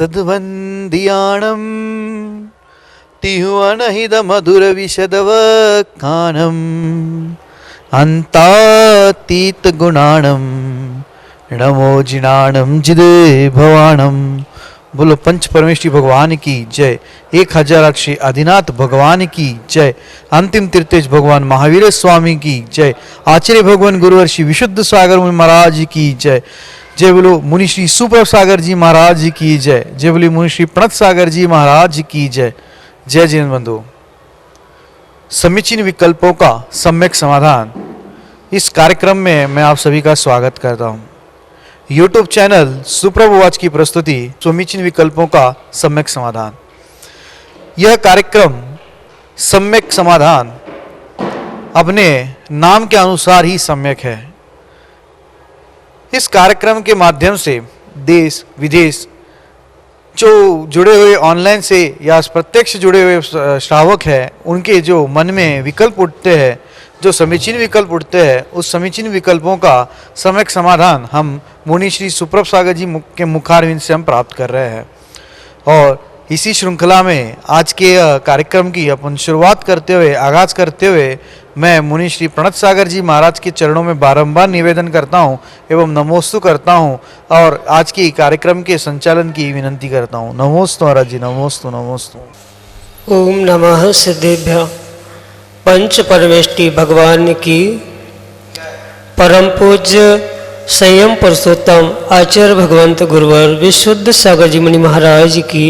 सद्वन्द्याणं तिहुअनहित मधुर विशदवकानम् अन्तातीत गुणाणं नमो जिनाणं जिदे भवाणं। बोलो पंच परमेश्वरी भगवान की जय। 1008 श्री आदिनाथ भगवान की जय। अंतिम तीर्थेश भगवान महावीर स्वामी की जय। आचार्य भगवान गुरुवर श्री विशुद्ध सागर मुनि महाराज की जय। जय बोलो मुनि श्री सुप्रभ सागर जी महाराज की जय। जय बोली मुनि श्री प्रणत सागर जी महाराज की जय। जय जैन बंधु। समीचीन विकल्पों का सम्यक समाधान, इस कार्यक्रम में मैं आप सभी का स्वागत करता हूं। YouTube चैनल सुप्रभ वाच की प्रस्तुति समीचीन विकल्पों का सम्यक समाधान। यह कार्यक्रम सम्यक समाधान अपने नाम के अनुसार ही सम्यक है। इस कार्यक्रम के माध्यम से देश विदेश जो जुड़े हुए ऑनलाइन से या प्रत्यक्ष जुड़े हुए श्रावक हैं, उनके जो मन में विकल्प उठते हैं, जो समीचीन विकल्प उठते हैं, उस समीचीन विकल्पों का सम्यक समाधान हम मुनि श्री सुप्रभ सागर जी के मुखारविंद से हम प्राप्त कर रहे हैं। और इसी श्रृंखला में आज के कार्यक्रम की अपन शुरुआत करते हुए, आगाज करते हुए, मैं मुनि श्री प्रणत सागर जी महाराज के चरणों में बारंबार निवेदन करता हूं एवं नमोस्तु करता हूं और आज के कार्यक्रम के संचालन की विनंती करता हूं। नमोस्तु महाराज जी, नमोस्तु नमोस्तु। ओम नमः सिद्धेभ्य पंच परमेष्टि भगवान की। परम पूज्य संयम पुरुषोत्तम आचार्य भगवंत गुरुवर विशुद्ध सागर जी मुनि महाराज की।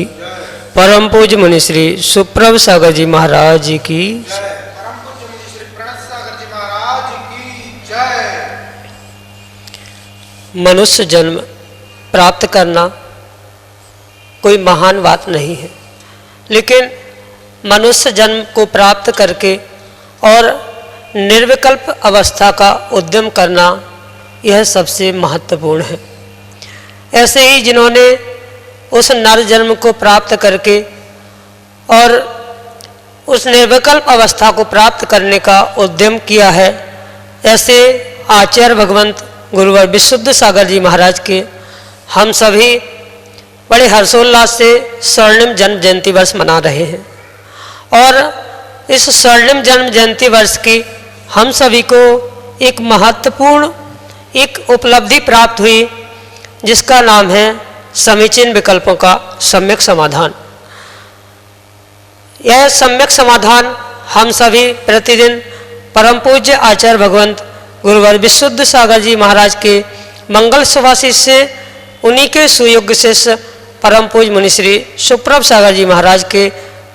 परम पूज्य मुनि श्री सुप्रभ सागर जी महाराज की। मनुष्य जन्म प्राप्त करना कोई महान बात नहीं है, लेकिन मनुष्य जन्म को प्राप्त करके और निर्विकल्प अवस्था का उद्यम करना यह सबसे महत्वपूर्ण है। ऐसे ही जिन्होंने उस नर जन्म को प्राप्त करके और उस निर्विकल्प अवस्था को प्राप्त करने का उद्यम किया है, ऐसे आचार्य भगवंत गुरुवर विशुद्ध सागर जी महाराज के हम सभी बड़े हर्षोल्लास से स्वर्णिम जन्म जयंती वर्ष मना रहे हैं। और इस स्वर्णिम जन्म जयंती वर्ष की हम सभी को एक महत्वपूर्ण एक उपलब्धि प्राप्त हुई, जिसका नाम है समीचीन विकल्पों का सम्यक समाधान। यह सम्यक समाधान हम सभी प्रतिदिन परम पूज्य आचार्य भगवंत गुरुवर विशुद्ध सागर जी महाराज के मंगल सुभाषित से, उन्हीं के सुयोग्य शिष्य परम पूज्य मुनि श्री सुप्रभ सागर जी महाराज के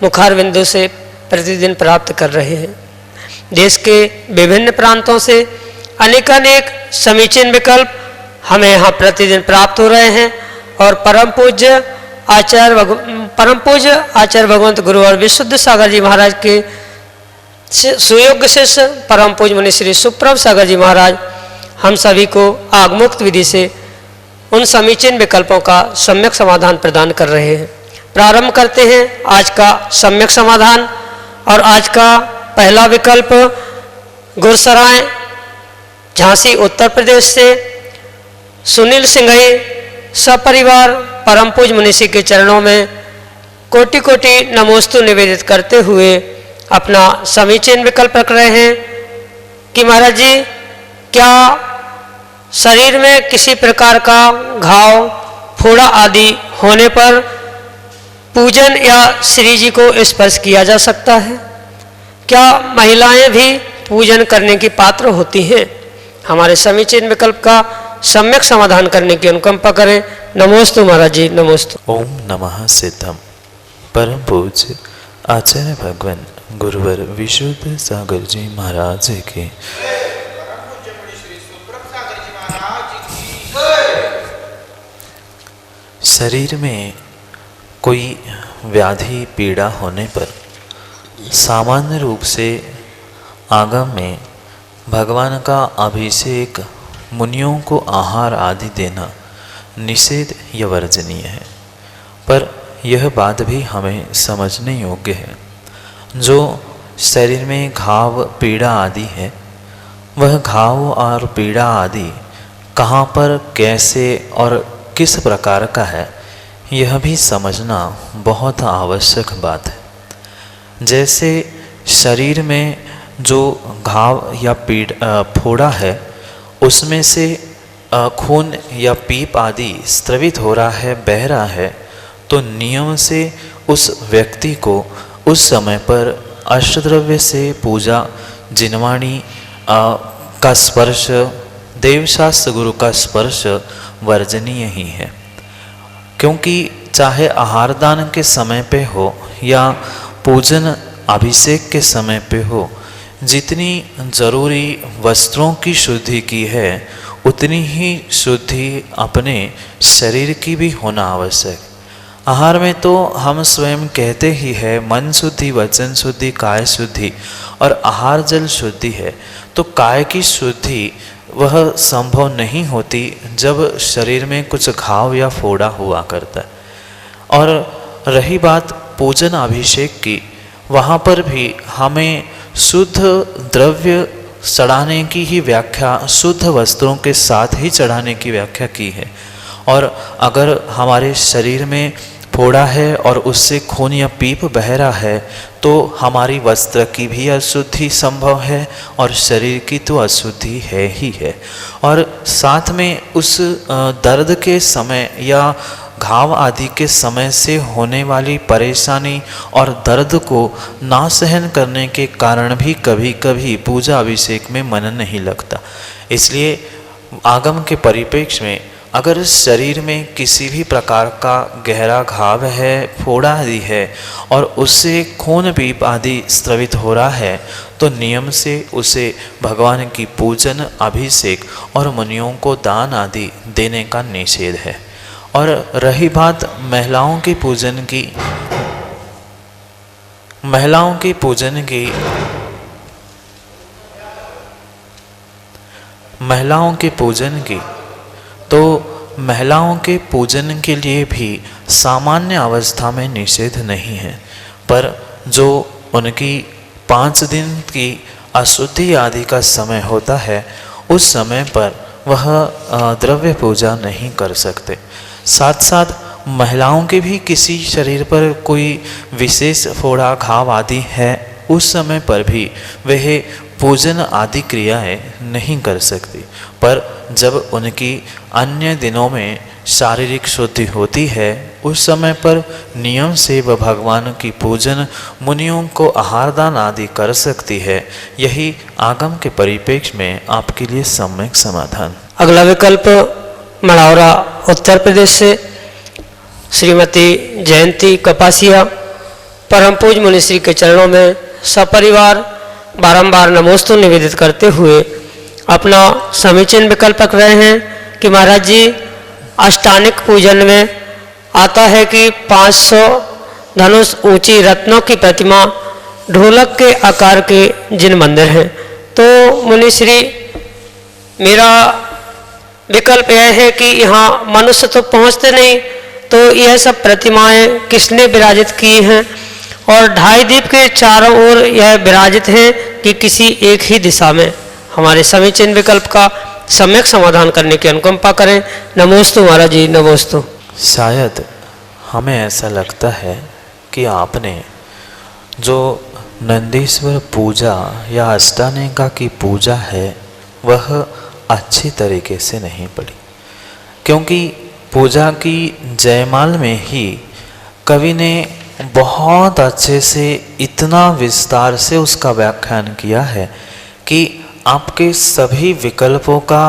मुखारविंदों से प्रतिदिन प्राप्त कर रहे हैं। देश के विभिन्न प्रांतों से अनेकानेक समीचीन विकल्प हमें यहाँ प्रतिदिन प्राप्त हो रहे हैं और परम पूज्य आचार्य भगवंत गुरुवर विशुद्ध सागर जी महाराज के सुयोग्य शिष्य परम पूज्य मुनि श्री सुप्रभ सागर जी महाराज हम सभी को आगमुक्त विधि से उन समीचीन विकल्पों का सम्यक समाधान प्रदान कर रहे हैं। प्रारंभ करते हैं आज का सम्यक समाधान। और आज का पहला विकल्प गुरसराय झांसी उत्तर प्रदेश से सुनील सिंघई सपरिवार परम पूज्य मुनिषि के चरणों में कोटि कोटि नमोस्तु निवेदित करते हुए अपना समीचीन विकल्प रख रहे हैं कि महाराज जी, क्या शरीर में किसी प्रकार का घाव, फोड़ा आदि होने पर पूजन या श्री जी को स्पर्श किया जा सकता है? क्या महिलाएं भी पूजन करने की पात्र होती हैं? हमारे समीचीन विकल्प का सम्यक समाधान करने की अनुकंपा करें। नमोस्तु महाराज जी, नमोस्तु। ओम नमः सिद्धम। परम पूज्य आचार्य भगवान गुरुवर विशुद्ध सागर जी महाराज के। शरीर में कोई व्याधि पीड़ा होने पर सामान्य रूप से आगम में भगवान का अभिषेक, मुनियों को आहार आदि देना निषेध या वर्जनीय है। पर यह बात भी हमें समझने योग्य है, जो शरीर में घाव पीड़ा आदि है, वह घाव और पीड़ा आदि कहाँ पर, कैसे और किस प्रकार का है, यह भी समझना बहुत आवश्यक बात है। जैसे शरीर में जो घाव या फोड़ा है, उसमें से खून या पीप आदि स्रवित हो रहा है, बह रहा है, तो नियम से उस व्यक्ति को उस समय पर अष्टद्रव्य से पूजा, जिनवाणी का स्पर्श, देवशास्त्र गुरु का स्पर्श वर्जनीय ही है। क्योंकि चाहे आहार दान के समय पे हो या पूजन अभिषेक के समय पे हो, जितनी जरूरी वस्त्रों की शुद्धि की है, उतनी ही शुद्धि अपने शरीर की भी होना आवश्यक। आहार में तो हम स्वयं कहते ही है मन शुद्धि, वचन शुद्धि, काय शुद्धि और आहार जल शुद्धि है। तो काय की शुद्धि वह संभव नहीं होती जब शरीर में कुछ घाव या फोड़ा हुआ करता है। और रही बात पूजन अभिषेक की, वहाँ पर भी हमें शुद्ध द्रव्य चढ़ाने की ही व्याख्या, शुद्ध वस्त्रों के साथ ही चढ़ाने की व्याख्या की है। और अगर हमारे शरीर में फोड़ा है और उससे खून या पीप बह रहा है, तो हमारी वस्त्र की भी अशुद्धि संभव है और शरीर की तो अशुद्धि है ही है। और साथ में उस दर्द के समय या घाव आदि के समय से होने वाली परेशानी और दर्द को ना सहन करने के कारण भी कभी कभी पूजा अभिषेक में मन नहीं लगता। इसलिए आगम के परिप्रेक्ष्य में अगर शरीर में किसी भी प्रकार का गहरा घाव है, फोड़ा आदि है और उससे खून पीप आदि स्रवित हो रहा है, तो नियम से उसे भगवान की पूजन, अभिषेक और मुनियों को दान आदि देने का निषेध है। और रही बात महिलाओं के पूजन की, तो महिलाओं के पूजन के लिए भी सामान्य अवस्था में निषेध नहीं है, पर जो उनकी 5 दिन की अशुद्धि आदि का समय होता है, उस समय पर वह द्रव्य पूजा नहीं कर सकते। साथ साथ महिलाओं के भी किसी शरीर पर कोई विशेष फोड़ा, घाव आदि है, उस समय पर भी वह पूजन आदि क्रियाएं नहीं कर सकती। पर जब उनकी अन्य दिनों में शारीरिक शुद्धि होती है, उस समय पर नियम से वह भगवान की पूजन, मुनियों को आहार दान आदि कर सकती है। यही आगम के परिप्रेक्ष्य में आपके लिए सम्यक समाधान। अगला विकल्प मढ़ौरा उत्तर प्रदेश से श्रीमती जयंती कपासिया परम पूज्य मुनिश्री के चरणों में सपरिवार बारंबार नमोस्तु निवेदित करते हुए अपना समीचीन विकल्प रख रहे हैं कि महाराज जी, अष्टानिक पूजन में आता है कि 500 धनुष ऊंची रत्नों की प्रतिमा ढोलक के आकार के जिन मंदिर हैं, तो मुनिश्री मेरा विकल्प यह है कि यहाँ मनुष्य तो पहुँचते नहीं, तो यह सब प्रतिमाएं किसने विराजित की हैं और 2.5 दीप के चारों ओर यह विराजित हैं कि किसी एक ही दिशा में। हमारे समीचीन विकल्प का सम्यक समाधान करने की अनुकंपा करें। नमोस्तु महाराज जी, नमोस्तु। शायद हमें ऐसा लगता है कि आपने जो नंदीश्वर पूजा या अष्टानेका की पूजा है वह अच्छी तरीके से नहीं पढ़ी, क्योंकि पूजा की जयमाल में ही कवि ने बहुत अच्छे से इतना विस्तार से उसका व्याख्यान किया है कि आपके सभी विकल्पों का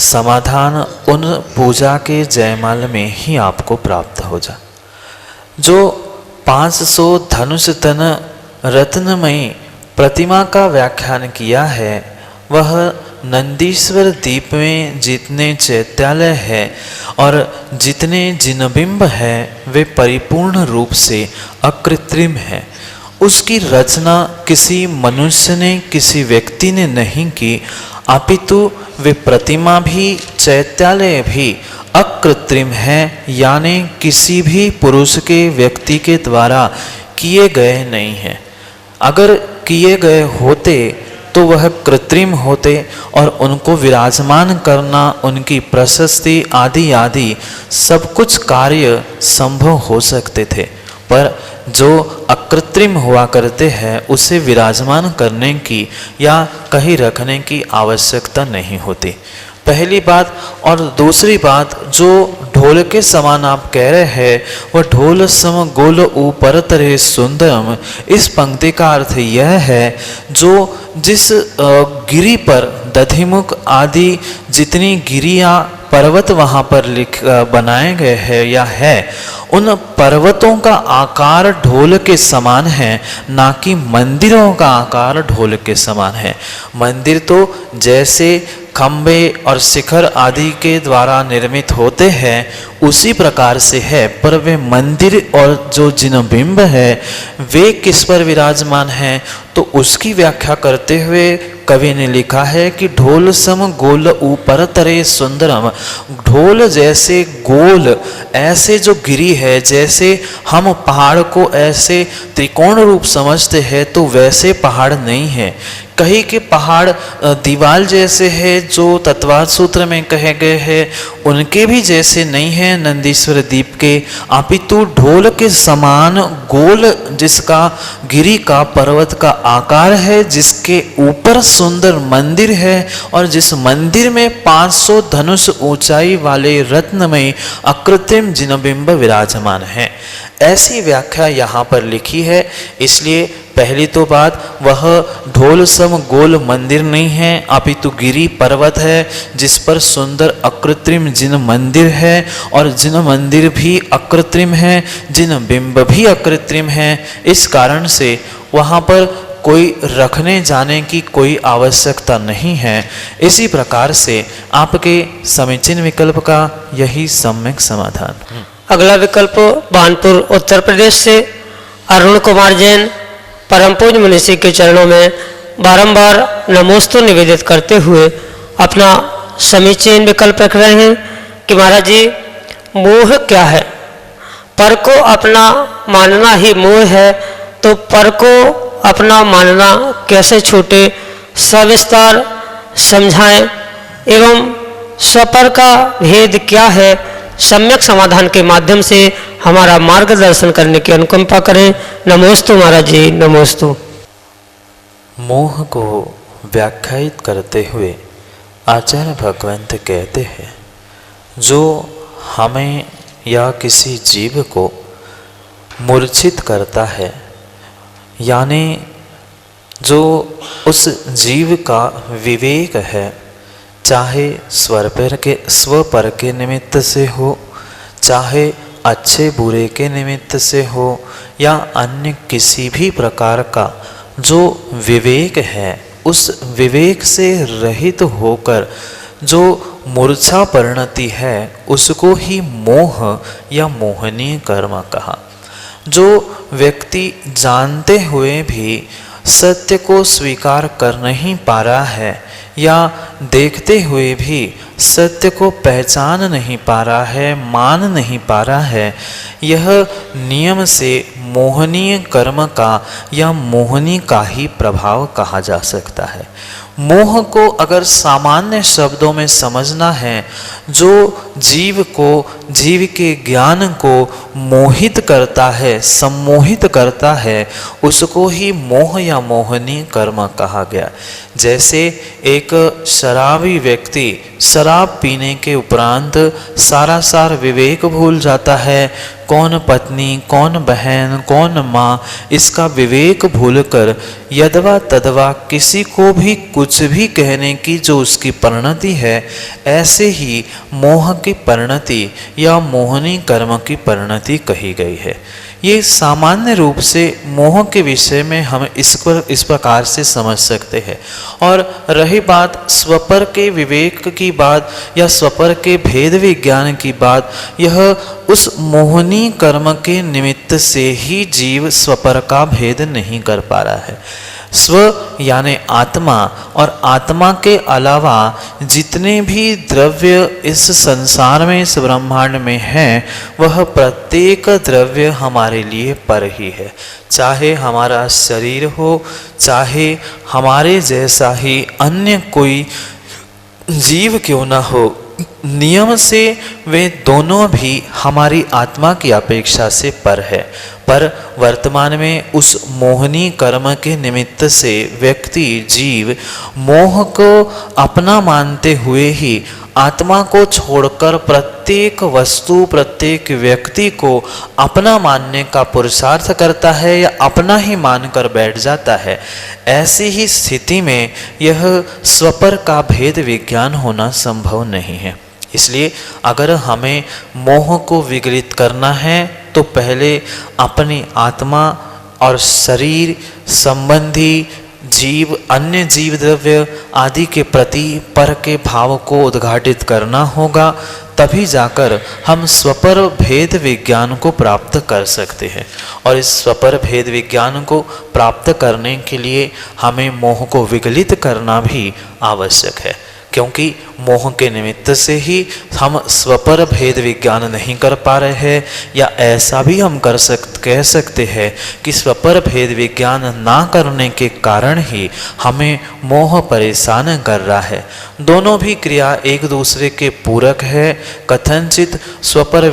समाधान उन पूजा के जयमाल में ही आपको प्राप्त हो जाए। जो 500 धनुष तन रत्नमयी प्रतिमा का व्याख्यान किया है, वह नंदीश्वर द्वीप में जितने चैत्यालय है और जितने जिनबिंब है, वे परिपूर्ण रूप से अकृत्रिम है। उसकी रचना किसी मनुष्य ने, किसी व्यक्ति ने नहीं की, अपितु वे प्रतिमा भी, चैत्यालय भी अकृत्रिम है, यानी किसी भी पुरुष के, व्यक्ति के द्वारा किए गए नहीं हैं। अगर किए गए होते तो वह कृत्रिम होते और उनको विराजमान करना, उनकी प्रशस्ति आदि आदि सब कुछ कार्य संभव हो सकते थे, पर जो अकृत्रिम हुआ करते हैं उसे विराजमान करने की या कहीं रखने की आवश्यकता नहीं होती, पहली बात। और दूसरी बात, जो ढोल के समान आप कह रहे हैं वह ढोल सम गोल ऊपर तरे सुंदरम, इस पंक्ति का अर्थ यह है जो जिस गिरी पर दधिमुख आदि जितनी गिरियाँ पर्वत वहाँ पर बनाए गए हैं या है, उन पर्वतों का आकार ढोल के समान है, ना कि मंदिरों का आकार ढोल के समान है। मंदिर तो जैसे खंबे और शिखर आदि के द्वारा निर्मित होते हैं उसी प्रकार से है, पर वे मंदिर और जो जिन बिंब है वे किस पर विराजमान हैं, तो उसकी व्याख्या करते हुए कवि ने लिखा है कि ढोल सम गोल ऊपर तरे सुंदरम, ढोल जैसे गोल ऐसे जो गिरी है, जैसे हम पहाड़ को ऐसे त्रिकोण रूप समझते हैं तो वैसे पहाड़ नहीं है, कहीं के पहाड़ दीवाल जैसे है जो तत्वाद सूत्र में कहे गए हैं उनके भी जैसे नहीं है नंदीश्वर द्वीप के, अपितु ढोल के समान गोल जिसका गिरी का पर्वत का आकार है, जिसके ऊपर सुंदर मंदिर है और जिस मंदिर में 500 धनुष ऊंचाई वाले रत्नमय अकृत्रिम जिनबिंब विराजमान है। ऐसी व्याख्या यहाँ पर लिखी है। इसलिए पहली तो बात, वह ढोल सम गोल मंदिर नहीं है अपितु गिरी पर्वत है जिस पर सुंदर अकृत्रिम जिन मंदिर है, और जिन मंदिर भी अकृत्रिम है, जिन बिंब भी अकृत्रिम है, इस कारण से वहाँ पर कोई रखने जाने की कोई आवश्यकता नहीं है। इसी प्रकार से आपके समीचीन विकल्प का यही सम्यक समाधान। अगला विकल्प बानपुर उत्तर प्रदेश से अरुण कुमार जैन परम पूज्य मुनीषी के चरणों में बारंबार नमोस्तु निवेदित करते हुए अपना समीचीन विकल्प रख रहे हैं कि महाराज जी, मोह क्या है? पर को अपना मानना ही मोह है, तो पर को अपना मानना कैसे छूटे, सविस्तार समझाएं एवं स्वपर का भेद क्या है, सम्यक समाधान के माध्यम से हमारा मार्गदर्शन करने की अनुकंपा करें। नमोस्तु महाराज जी, नमोस्तु। मोह को व्याख्यायित करते हुए आचार्य भगवंत कहते हैं, जो हमें या किसी जीव को मूर्छित करता है, यानी जो उस जीव का विवेक है, चाहे स्वपर के निमित्त से हो, चाहे अच्छे बुरे के निमित्त से हो, या अन्य किसी भी प्रकार का जो विवेक है, उस विवेक से रहित होकर जो मूर्छा परिणति है, उसको ही मोह या मोहनीय कर्म कहा। जो व्यक्ति जानते हुए भी सत्य को स्वीकार कर नहीं पा रहा है, या देखते हुए भी सत्य को पहचान नहीं पा रहा है, मान नहीं पा रहा है, यह नियम से मोहनीय कर्म का या मोहनी का ही प्रभाव कहा जा सकता है। मोह को अगर सामान्य शब्दों में समझना है, जो जीव को, जीव के ज्ञान को मोहित करता है, सम्मोहित करता है, उसको ही मोह या मोहनी कर्म कहा गया। जैसे एक शराबी व्यक्ति शराब पीने के उपरांत सारा सार विवेक भूल जाता है, कौन पत्नी, कौन बहन, कौन माँ, इसका विवेक भूलकर यदवा तदवा किसी को भी कुछ भी कहने की जो उसकी परिणति है, ऐसे ही मोह की परिणति या मोहनी कर्म की परिणति कही गई है। ये सामान्य रूप से मोह के विषय में हम इस प्रकार से समझ सकते हैं। और रही बात स्वपर के विवेक की बात या स्वपर के भेद विज्ञान की बात, यह उस मोहनी कर्म के निमित्त से ही जीव स्वपर का भेद नहीं कर पा रहा है। स्व यानी आत्मा और आत्मा के अलावा जितने भी द्रव्य इस संसार में, इस ब्रह्मांड में हैं, वह प्रत्येक द्रव्य हमारे लिए पर ही है। चाहे हमारा शरीर हो, चाहे हमारे जैसा ही अन्य कोई जीव क्यों ना हो, नियम से वे दोनों भी हमारी आत्मा की अपेक्षा से पर है। पर वर्तमान में उस मोहनी कर्म के निमित्त से व्यक्ति, जीव मोह को अपना मानते हुए ही आत्मा को छोड़कर प्रत्येक वस्तु, प्रत्येक व्यक्ति को अपना मानने का पुरुषार्थ करता है या अपना ही मानकर बैठ जाता है। ऐसी ही स्थिति में यह स्वपर का भेद विज्ञान होना संभव नहीं है। इसलिए अगर हमें मोह को विगलित करना है तो पहले अपनी आत्मा और शरीर संबंधी जीव, अन्य जीव द्रव्य आदि के प्रति पर के भाव को उद्घाटित करना होगा, तभी जाकर हम स्वपर भेद विज्ञान को प्राप्त कर सकते हैं। और इस स्वपर भेद विज्ञान को प्राप्त करने के लिए हमें मोह को विगलित करना भी आवश्यक है, क्योंकि मोह के निमित्त से ही हम स्वपर भेद विज्ञान नहीं कर पा रहे हैं, या ऐसा भी हम कह सकते हैं कि स्वपर भेद विज्ञान ना करने के कारण ही हमें मोह परेशान कर रहा है। दोनों भी क्रिया एक दूसरे के पूरक है। कथनचित स्वपर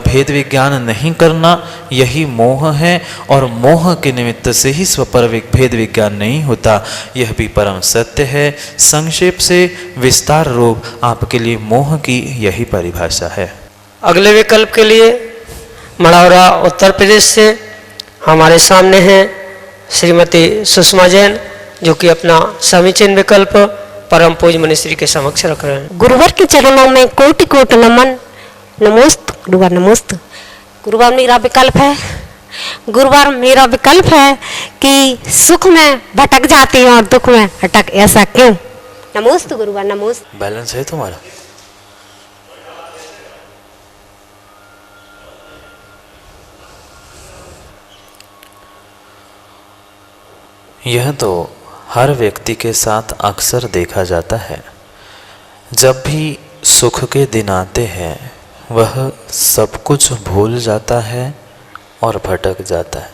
भेद विज्ञान नहीं करना यही मोह है, और मोह के निमित्त से ही स्वपर भेद विज्ञान नहीं होता, यह भी परम सत्य है। संक्षेप से विस्तार रूप आपके लिए मोह की यही परिभाषा है। अगले विकल्प के लिए मढ़ौरा उत्तर प्रदेश से हमारे सामने हैं श्रीमती सुषमा जैन, जो कि अपना समीचीन विकल्प परम पूज्य मनीश्री के समक्ष रख रहे हैं। गुरुवर के चरणों में कोटि कोटि नमन, नमोस्त गुरुवर, नमोस्त गुरुवर। मेरा विकल्प है, गुरुवर मेरा विकल्प है कि सुख में भटक जाते हैं और दुख में अटक, ऐसा क्यों? नमोस्त गुरुवर, नमोस्त। बैलेंस है तुम्हारा? यह तो हर व्यक्ति के साथ अक्सर देखा जाता है। जब भी सुख के दिन आते हैं वह सब कुछ भूल जाता है और भटक जाता है,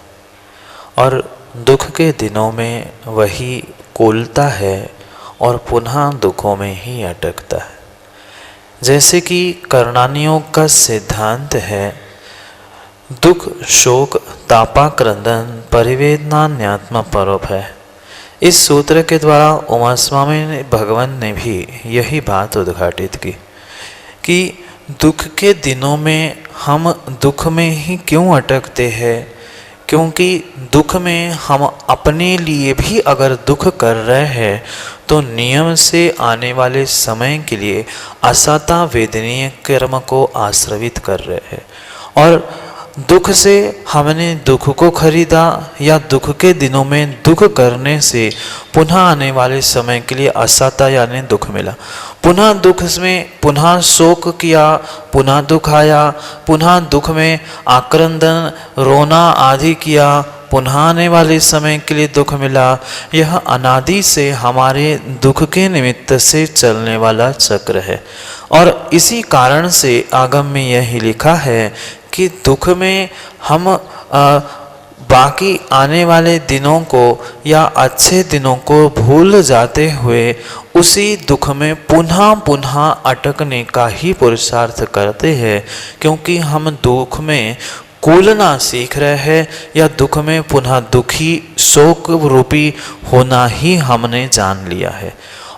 और दुख के दिनों में वही कोलता है और पुनः दुखों में ही अटकता है। जैसे कि कर्णानियों का सिद्धांत है, दुख शोक तापा क्रंदन परिवेदनान्यात्म परोप है। इस सूत्र के द्वारा उमा स्वामी भगवान ने भी यही बात उद्घाटित की कि दुख के दिनों में हम दुख में ही क्यों अटकते हैं, क्योंकि दुख में हम अपने लिए भी अगर दुख कर रहे हैं तो नियम से आने वाले समय के लिए असता वेदनीय कर्म को आश्रवित कर रहे हैं। और दुख से हमने दुख को खरीदा, या दुख के दिनों में दुख करने से पुनः आने वाले समय के लिए असता यानी दुख मिला। पुनः दुख में पुनः शोक किया, पुनः दुख आया, पुनः दुख में आक्रंदन रोना आदि किया, पुनः आने वाले समय के लिए दुख मिला। यह अनादि से हमारे दुख के निमित्त से चलने वाला चक्र है। और इसी कारण से आगम में यही लिखा है कि दुख में हम बाकी आने वाले दिनों को या अच्छे दिनों को भूल जाते हुए उसी दुख में पुनः पुनः अटकने का ही पुरुषार्थ करते हैं, क्योंकि हम दुख में कूलना सीख रहे हैं, या दुख में पुनः दुखी शोक रूपी होना ही हमने जान लिया है।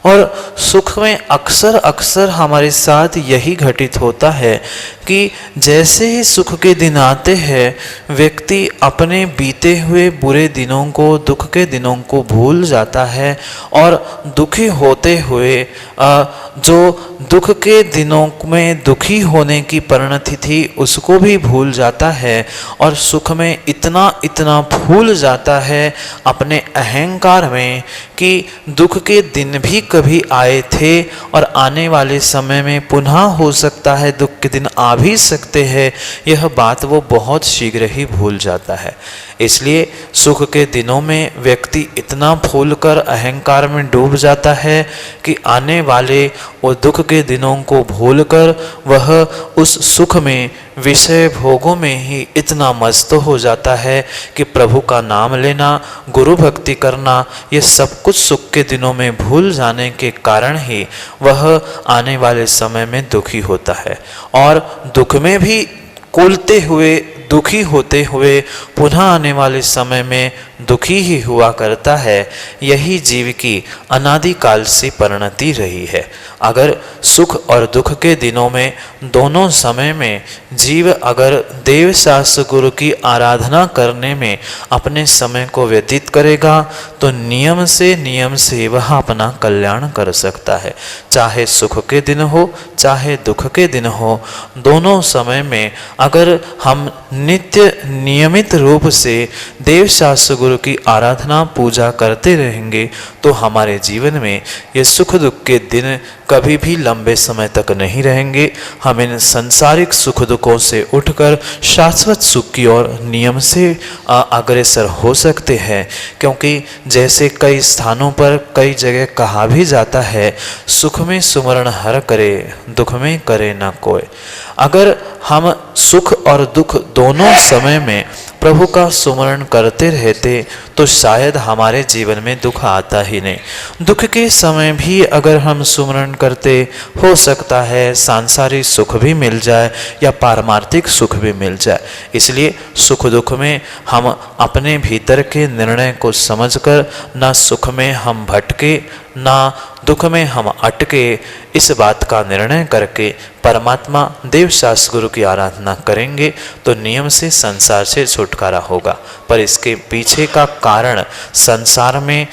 और सुख में अक्सर अक्सर हमारे साथ यही घटित होता है कि जैसे ही सुख के दिन आते हैं व्यक्ति अपने बीते हुए बुरे दिनों को, दुख के दिनों को भूल जाता है, और दुखी होते हुए जो दुख के दिनों में दुखी होने की परिणति थी उसको भी भूल जाता है, और सुख में इतना इतना भूल जाता है अपने अहंकार में कि दुख के दिन भी कभी आए थे और आने वाले समय में पुनः हो सकता है दुख के दिन आ भी सकते हैं, यह बात वो बहुत शीघ्र ही भूल जाता है। इसलिए सुख के दिनों में व्यक्ति इतना भूलकर अहंकार में डूब जाता है कि आने वाले वो दुख के दिनों को भूलकर वह उस सुख में, विषय भोगों में ही इतना मस्त हो जाता है कि प्रभु का नाम लेना, गुरु भक्ति करना, ये सब कुछ सुख के दिनों में भूल जाने के कारण ही वह आने वाले समय में दुखी होता है और दुख में भी कुलते हुए, दुखी होते हुए पुनः आने वाले समय में दुखी ही हुआ करता है। यही जीव की अनादिकाल से परिणति रही है। अगर सुख और दुख के दिनों में, दोनों समय में जीव अगर देव शास्त्र गुरु की आराधना करने में अपने समय को व्यतीत करेगा तो नियम से वह अपना कल्याण कर सकता है। चाहे सुख के दिन हो, चाहे दुख के दिन हो, दोनों समय में अगर हम नित्य नियमित रूप से देव शास्त्र गुरु की आराधना पूजा करते रहेंगे तो हमारे जीवन में ये सुख दुख के दिन कभी भी लंबे समय तक नहीं रहेंगे। हम इन सांसारिक सुख दुखों से उठकर शाश्वत सुख की ओर नियम से अग्रसर हो सकते हैं। क्योंकि जैसे कई स्थानों पर कई जगह कहा भी जाता है, सुख में सुमरण हर करे, दुख में करे न कोई। अगर हम सुख और दुख दोनों समय में प्रभु का सुमरण करते रहते तो शायद हमारे जीवन में दुख आता ही नहीं। दुख के समय भी अगर हम सुमरण करते, हो सकता है सांसारिक सुख भी मिल जाए या पारमार्थिक सुख भी मिल जाए। इसलिए सुख दुख में हम अपने भीतर के निर्णय को समझकर ना सुख में हम भटके, ना दुख में हम अटके, इस बात का निर्णय करके परमात्मा देव शास्त्र गुरु की आराधना करेंगे तो नियम से संसार से छुटकारा होगा। पर इसके पीछे का कारण संसार में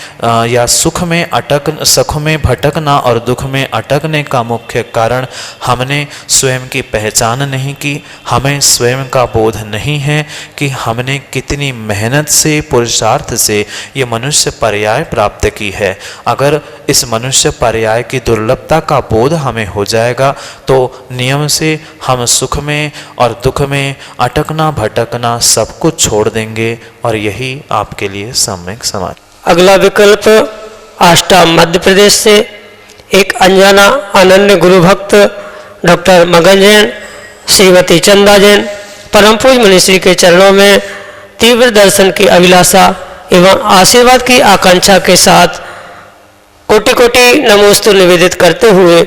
या सुख में भटकना और दुख में अटकने का मुख्य कारण हमने स्वयं की पहचान नहीं की, हमें स्वयं का बोध नहीं है कि हमने कितनी मेहनत से, पुरुषार्थ से ये मनुष्य पर्याय प्राप्त की है। अगर इस मनुष्य पर्याय की दुर्लभता का बोध हमें हो जाएगा तो नियम से हम सुख में और दुख में अटकना भटकना सब कुछ छोड़ देंगे और यही आपके लिए सम्यक समाज। अगला विकल्प आष्टा मध्य प्रदेश से एक अनजाना अनन्य गुरु भक्त डॉक्टर मगन जैन, श्रीमती चंदा जैन परम पूज्य मुनिश्री के चरणों में तीव्र दर्शन की अभिलाषा एवं आशीर्वाद की आकांक्षा के साथ कोटि कोटि नमोस्तु निवेदित करते हुए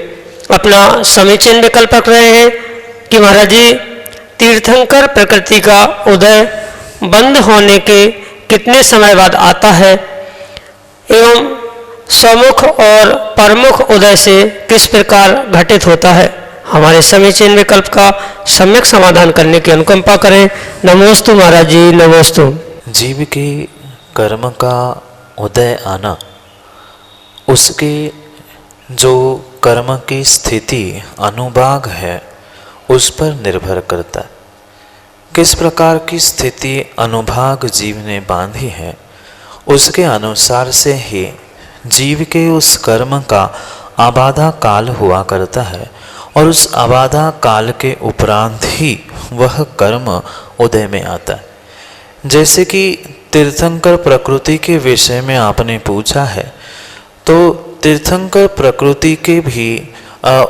अपना समीचीन विकल्प रख रहे हैं कि महाराज जी, तीर्थंकर प्रकृति का उदय बंद होने के कितने समय बाद आता है एवं स्वमुख और परमुख उदय से किस प्रकार घटित होता है। हमारे समीचीन विकल्प का सम्यक समाधान करने की अनुकंपा करें। नमोस्तु महाराज जी, नमोस्तु। जीव के कर्म का उदय आना उसके जो कर्म की स्थिति अनुभाग है उस पर निर्भर करता है। किस प्रकार की स्थिति अनुभाग जीव ने बांधी है उसके अनुसार से ही जीव के उस कर्म का आबादा काल हुआ करता है और उस आबादा काल के उपरांत ही वह कर्म उदय में आता है। जैसे कि तीर्थंकर प्रकृति के विषय में आपने पूछा है तो तीर्थंकर प्रकृति के भी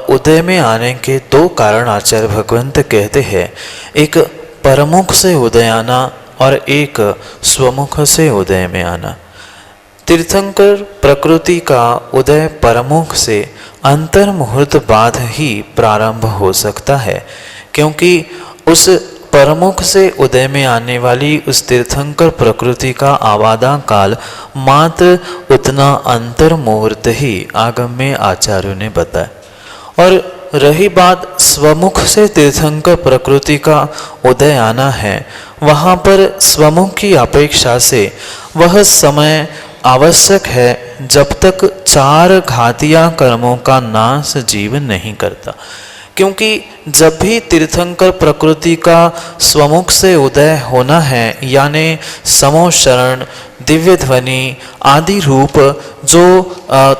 उदय में आने के दो कारण आचार्य भगवंत कहते हैं, एक परमुख से उदय आना और एक स्वमुख से उदय में आना। तीर्थंकर प्रकृति का उदय परमुख से अंतर मुहूर्त बाद ही प्रारंभ हो सकता है, क्योंकि उस परमुख से उदय में आने वाली उस तीर्थंकर प्रकृति का आबादा काल मात्र उतना अंतर मुहूर्त ही आगम में आचार्यों ने बताया। और रही बात स्वमुख से तीर्थंकर प्रकृति का उदय आना है, वहाँ पर स्वमुख की अपेक्षा से वह समय आवश्यक है जब तक चार घातिया कर्मों का नाश जीव नहीं करता। क्योंकि जब भी तीर्थंकर प्रकृति का स्वमुख से उदय होना है, यानी समो शरण, दिव्य ध्वनि आदि रूप जो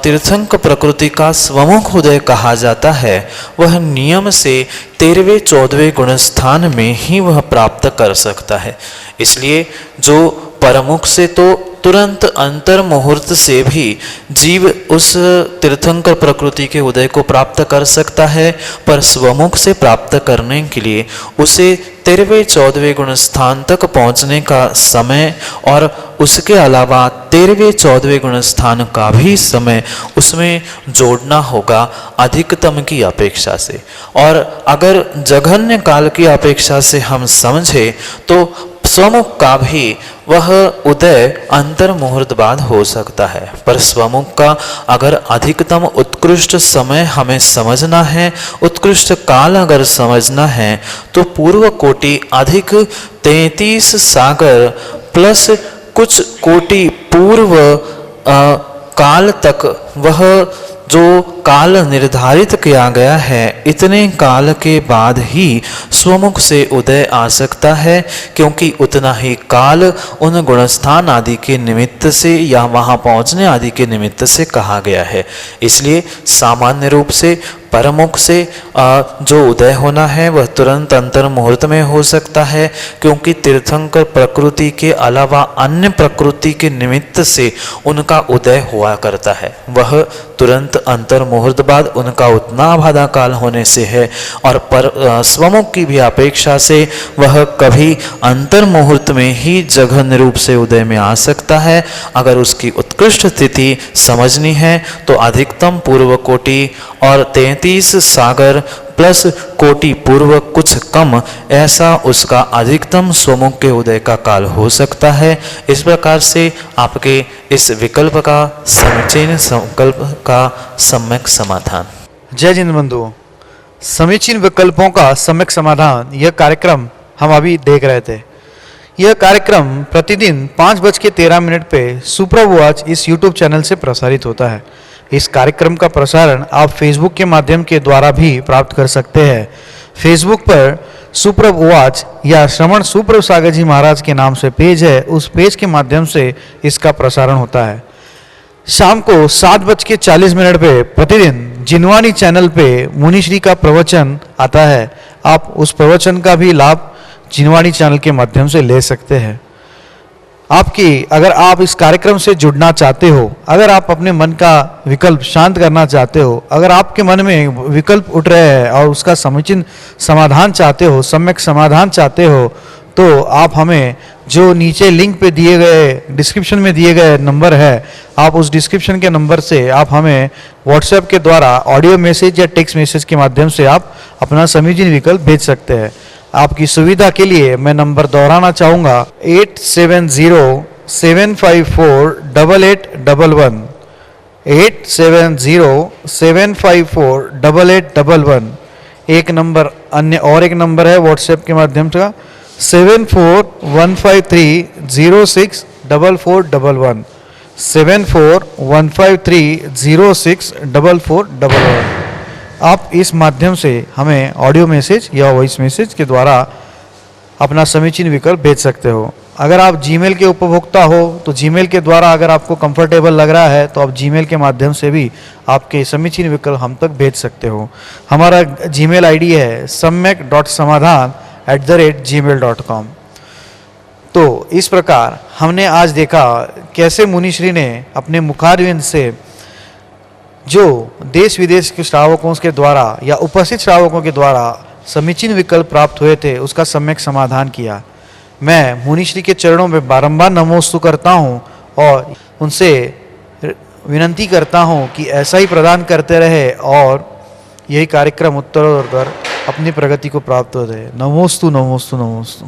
तीर्थंकर प्रकृति का स्वमुख उदय कहा जाता है, वह नियम से 13वें 14वें गुणस्थान में ही वह प्राप्त कर सकता है। इसलिए जो परमुख से तो तुरंत अंतर मुहूर्त से भी जीव उस तीर्थंकर प्रकृति के उदय को प्राप्त कर सकता है, पर स्वमुख से प्राप्त करने के लिए उसे 13वें 14वें गुण स्थान तक पहुंचने का समय और उसके अलावा 13वें 14वें गुण स्थान का भी समय उसमें जोड़ना होगा अधिकतम की अपेक्षा से। और अगर जघन्य काल की अपेक्षा से हम समझे तो स्वमुख का भी वह उदय अंतर मुहूर्त बाद हो सकता है, पर स्वमुख का अगर अधिकतम उत्कृष्ट समय हमें समझना है, उत्कृष्ट काल अगर समझना है, तो पूर्व कोटि अधिक 33 सागर प्लस कुछ कोटि पूर्व काल तक वह जो काल निर्धारित किया गया है, इतने काल के बाद ही स्वमुख से उदय आ सकता है, क्योंकि उतना ही काल उन गुणस्थान आदि के निमित्त से या वहाँ पहुँचने आदि के निमित्त से कहा गया है। इसलिए सामान्य रूप से परमुख से जो उदय होना है वह तुरंत अंतर मुहूर्त में हो सकता है, क्योंकि तीर्थंकर प्रकृति के अलावा अन्य प्रकृति के निमित्त से उनका उदय हुआ करता है। वह तुरंत अंतर मुहूर्त बाद उनका उतना आबादा काल होने से है, और पर स्वमुख की भी अपेक्षा से वह कभी अंतर मुहूर्त में ही जघन्य रूप से उदय में आ सकता है। अगर उसकी उत्कृष्ट स्थिति समझनी है तो अधिकतम पूर्व कोटि और 33 सागर प्लस कोटि पूर्व कुछ कम, ऐसा उसका अधिकतम स्वमुख के उदय का काल हो सकता है। इस प्रकार से आपके इस विकल्प का समीचीन संकल्प का सम्यक समाधान। जय जिन बंधुओं, समीचीन विकल्पों का सम्यक समाधान यह कार्यक्रम हम अभी देख रहे थे। यह कार्यक्रम प्रतिदिन 5:13 पे सुप्रभ वाच इस YouTube चैनल से प्रसारित होता है। इस कार्यक्रम का प्रसारण आप फेसबुक के माध्यम के द्वारा भी प्राप्त कर सकते हैं। फेसबुक पर सुप्रभ वाच या श्रवण सुप्रभ सागर जी महाराज के नाम से पेज है, उस पेज के माध्यम से इसका प्रसारण होता है। शाम को 7:40 पे प्रतिदिन जिनवानी चैनल पे मुनिश्री का प्रवचन आता है। आप उस प्रवचन का भी लाभ जिनवानी चैनल के माध्यम से ले सकते हैं। अगर आप इस कार्यक्रम से जुड़ना चाहते हो, अगर आप अपने मन का विकल्प शांत करना चाहते हो, अगर आपके मन में विकल्प उठ रहे हैं और उसका समुचित समाधान चाहते हो, सम्यक समाधान चाहते हो, तो आप हमें जो नीचे लिंक पे दिए गए डिस्क्रिप्शन में दिए गए नंबर है, आप उस डिस्क्रिप्शन के नंबर से आप हमें व्हाट्सएप के द्वारा ऑडियो मैसेज या टेक्स्ट मैसेज के माध्यम से आप अपना समीचीन विकल्प भेज सकते हैं। आपकी सुविधा के लिए मैं नंबर दोहराना चाहूँगा 8707548811 8707548811। एक नंबर अन्य और एक नंबर है व्हाट्सएप के माध्यम से 741530644411 741530644411। आप इस माध्यम से हमें ऑडियो मैसेज या वॉइस मैसेज के द्वारा अपना समीचीन विकल्प भेज सकते हो। अगर आप जीमेल के उपभोक्ता हो तो जीमेल के द्वारा अगर आपको कंफर्टेबल लग रहा है तो आप जीमेल के माध्यम से भी आपके समीचीन विकल्प हम तक भेज सकते हो। हमारा जीमेल आईडी है samyak.samadhan@gmail.com। तो इस प्रकार हमने आज देखा कैसे मुनिश्री ने अपने मुखारविंद से जो देश विदेश के श्रावकों के द्वारा या उपस्थित श्रावकों के द्वारा समीचीन विकल्प प्राप्त हुए थे, उसका सम्यक समाधान किया। मैं मुनिश्री के चरणों में बारंबार नमोस्तु करता हूँ और उनसे विनंती करता हूँ कि ऐसा ही प्रदान करते रहे और यही कार्यक्रम उत्तरोत्तर अपनी प्रगति को प्राप्त होते रहे। नमोस्तु नमोस्तु नमोस्तु।